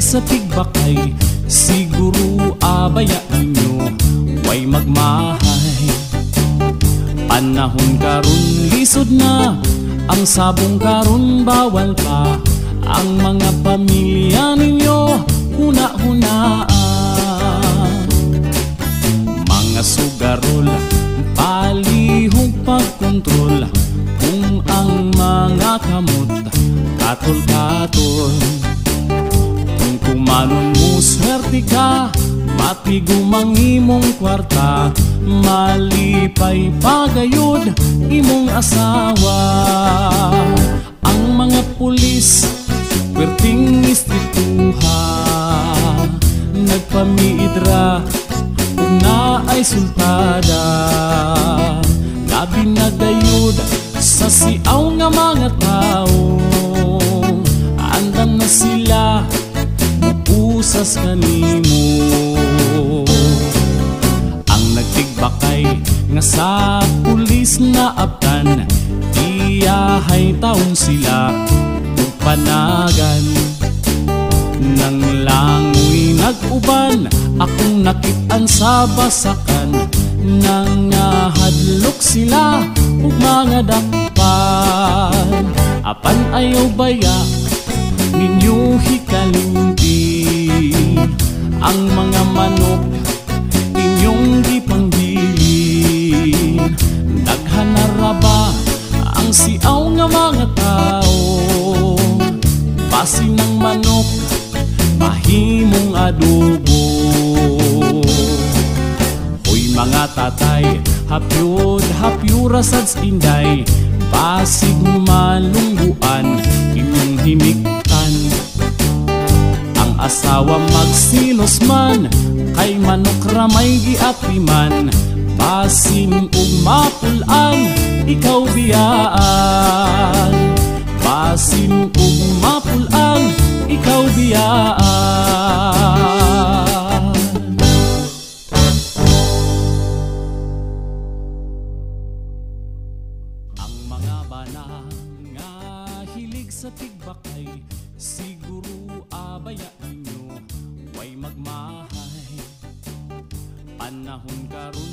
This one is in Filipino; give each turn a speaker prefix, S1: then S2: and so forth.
S1: sa tigbakay, siguro abaya ninyo way magmahay. Panahon karon lisod na, ang sabong karon bawal pa. Ang mga pamilya ninyo huna-hunaan. Mga sugarol, palihog pagkontrol. Kung ang mga kamot katol-katol, kung kumanon mo swerte ka, matigumang imong kwarta, malipay pagayod imong asawa. Ang mga pulis perting istituha, nagpamiidra kung na ay sultada. Labi na gayud sa siaw nga mga tao, andam na sila upusas kanimo. Ang nagtigbakay nga sa pulis na aptan, iyahay taon sila ug panagan. Nang langoy nag-uban, akong nakit-an sa basakan. Nang nahadlok sila ug mga dakpan, apan ayaw baya ninyo hikalimti. Ang mga manok inyong gipangbilin, daghan na raba ang siaw nga mga tao. Basin ng manok mahimong adobo. Hoy mga tatay, hapyura sads inday, basig malungguan inyong himiktan. Ang asawa magsilos man, kay manok ramay giapiman. Basin ug mapulan, ikaw biyaan. Basin ug mapulan, ikaw biyaan. Ang mga bana nga hilig sa tigbakay, siguro abaya ninyo way magmahay. Panahon karon